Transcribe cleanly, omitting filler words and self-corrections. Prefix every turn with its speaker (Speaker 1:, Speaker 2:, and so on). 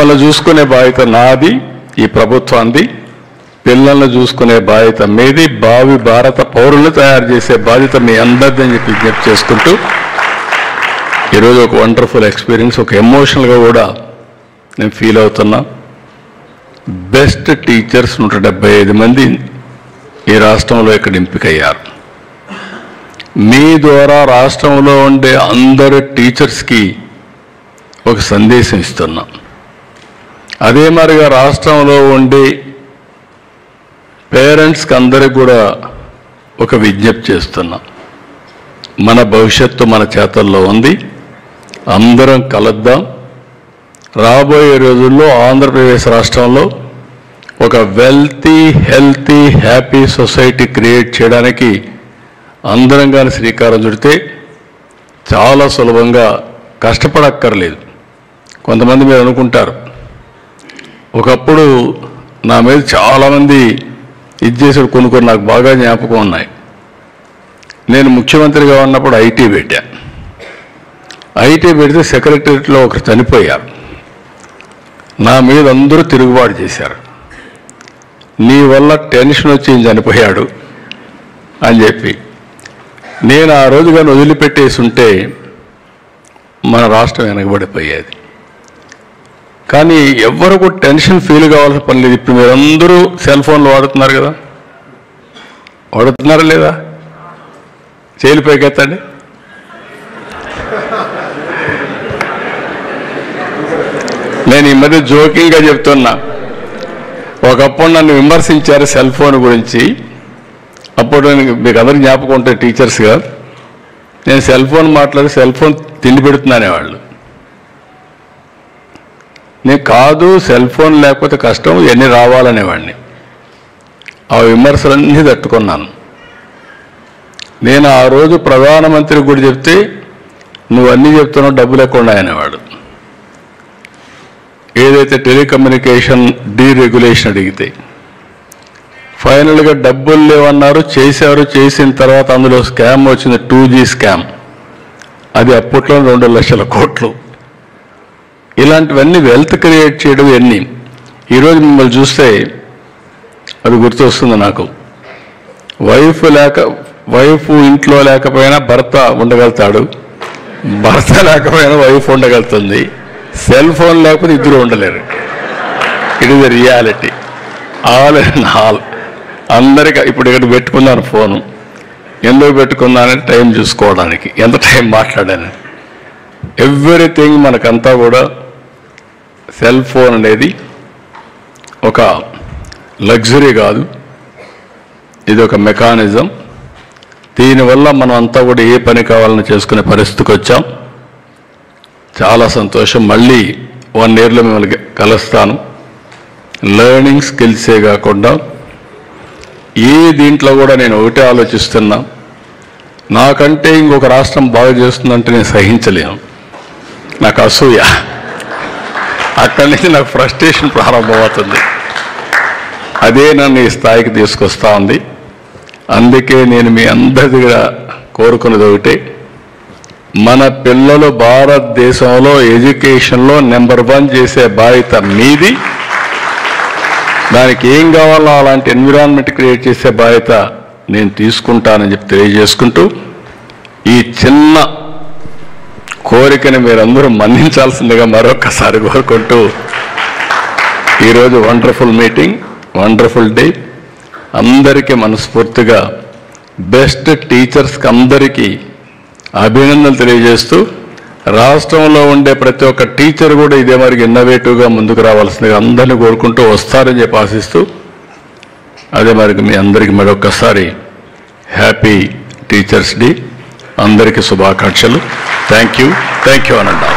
Speaker 1: మిమ్మల్ని చూసుకునే బాధ్యత నాది, ఈ ప్రభుత్వాన్ని. పిల్లల్ని చూసుకునే బాధ్యత మీది. భావి భారత పౌరులను తయారు చేసే బాధ్యత మీ అందరిది అని చెప్పి విజ్ఞప్తి చేసుకుంటూ ఈరోజు ఒక వండర్ఫుల్ ఎక్స్పీరియన్స్, ఒక ఎమోషనల్గా కూడా నేను ఫీల్ అవుతున్నా. బెస్ట్ టీచర్స్ 175 మంది ఈ రాష్ట్రంలో ఇక్కడ ఎంపికయ్యారు. మీ ద్వారా రాష్ట్రంలో ఉండే అందరు టీచర్స్కి ఒక సందేశం ఇస్తున్నాం. అదే మరిగా రాష్ట్రంలో ఉండే పేరెంట్స్కి అందరికి కూడా ఒక విజ్ఞప్తి చేస్తున్నాం. మన భవిష్యత్తు మన చేతల్లో ఉంది. అందరం కలుద్దాం. రాబోయే రోజుల్లో ఆంధ్రప్రదేశ్ రాష్ట్రంలో ఒక wealthy, healthy, happy society create చేయడానికి అందరం కానీ శ్రీకారం చుడితే చాలా సులభంగా, కష్టపడక్కర్లేదు. కొంతమంది మీరు అనుకుంటారు, ఒకప్పుడు నా మీద చాలామంది ఇది చేసాడు, కొన్ని నాకు బాగా జ్ఞాపకం ఉన్నాయి. నేను ముఖ్యమంత్రిగా ఉన్నప్పుడు ఐటీ పెట్టా. ఐటీ పెడితే సెక్రటరియట్లో ఒకరు చనిపోయారు. నా మీద అందరూ తిరుగుబాటు చేశారు. నీ వల్ల టెన్షన్ వచ్చి చనిపోయాడు అని చెప్పి. నేను ఆ రోజు కానీ వదిలిపెట్టేసి ఉంటే మన రాష్ట్రం వెనకబడిపోయేది. కానీ ఎవ్వరు కూడా టెన్షన్ ఫీల్ కావాల్సిన పని లేదు. ఇప్పుడు మీరందరూ సెల్ ఫోన్లు వాడుతున్నారు కదా, వాడుతున్నారా లేదా? చేలు పైకెత్తండి. నేను ఈ మధ్య జోకింగ్గా చెప్తున్నా, ఒకప్పుడు నన్ను విమర్శించారు సెల్ ఫోన్ గురించి. అప్పుడు మీకు అందరికి జ్ఞాపకం ఉంటాయి టీచర్స్గా, నేను సెల్ ఫోన్ మాట్లాడి సెల్ ఫోన్ తిండి పెడుతున్నానేవాళ్ళు. నేను కాదు, సెల్ ఫోన్ లేకపోతే కష్టం, ఎన్ని రావాలనేవాడిని. ఆ విమర్శలన్నీ తట్టుకున్నాను. నేను ఆ రోజు ప్రధానమంత్రికి కూడా చెప్తే, నువ్వు అన్నీ చెప్తున్నావు, డబ్బులు ఎక్కువ ఉన్నాయనేవాడు. ఏదైతే టెలికమ్యూనికేషన్ డీరెగ్యులేషన్ అడిగితే ఫైనల్గా డబ్బులు లేవన్నారు, చేశారు. చేసిన తర్వాత అందులో స్కామ్ వచ్చింది, 2G స్కామ్. అది అప్పట్లో 2 లక్షల కోట్లు. ఇలాంటివన్నీ వెల్త్ క్రియేట్ చేయడం ఎన్ని. ఈరోజు మిమ్మల్ని చూస్తే అది గుర్తొస్తుంది నాకు. వైఫ్ ఇంట్లో లేకపోయినా భర్త ఉండగలుగుతాడు, భర్త లేకపోయినా వైఫ్ ఉండగలుగుతుంది. సెల్ ఫోన్ లేకపోతే ఇద్దరు ఉండలేరు. It is the reality. All and all. అందరికీ ఇప్పుడు ఇక్కడ పెట్టుకున్నాను ఫోను. ఎందుకు పెట్టుకున్నానంటే టైం చూసుకోవడానికి, ఎంత టైం మాట్లాడాను. ఎవ్రీథింగ్ మనకంతా కూడా సెల్ ఫోన్ అనేది ఒక లగ్జరీ కాదు, ఇది ఒక మెకానిజం. దీనివల్ల మనం అంతా కూడా ఏ పని కావాలని చేసుకునే పరిస్థితికి వచ్చాం. చాలా సంతోషం. మళ్ళీ 1 ఇయర్లో మిమ్మల్ని కలుస్తాను. లెర్నింగ్ స్కిల్సే కాకుండా ఏ దీంట్లో కూడా నేను ఒకటే ఆలోచిస్తున్నా, నాకంటే ఇంకొక రాష్ట్రం బాగా చేస్తుందంటే నేను సహించలేను. నాకు అసూయ. అక్కడి నుంచి నాకు ఫ్రస్ట్రేషన్ ప్రారంభమవుతుంది. అదే నన్ను ఈ స్థాయికి తీసుకొస్తా ఉంది. అందుకే నేను మీ అందరి దగ్గర కోరుకున్నది ఒకటే, మన పిల్లలు భారతదేశంలో ఎడ్యుకేషన్లో నెంబర్ 1 చేసే బాధ్యత మీది. దానికి ఏం కావాలో అలాంటి ఎన్విరాన్మెంట్ క్రియేట్ చేసే బాధ్యత నేను తీసుకుంటానని చెప్పి తెలియజేసుకుంటూ, ఈ చిన్న కోరికని మీరందరూ మన్నించాల్సిందిగా మరొకసారి కోరుకుంటూ, ఈరోజు వండర్ఫుల్ మీటింగ్, వండర్ఫుల్ డే. అందరికీ మనస్ఫూర్తిగా బెస్ట్ టీచర్స్కి అందరికీ అభినందనలు తెలియజేస్తూ, రాష్ట్రంలో ఉండే ప్రతి ఒక్క టీచర్ కూడా ఇదే మరి ఇన్నోవేటివ్గా ముందుకు రావాల్సిందిగా అందరినీ కోరుకుంటూ వస్తారని చెప్పి ఆశిస్తూ, అదే మరి మీ అందరికీ మరొకసారి హ్యాపీ టీచర్స్ డే. అందరికీ శుభాకాంక్షలు. థ్యాంక్ యూ అనండి.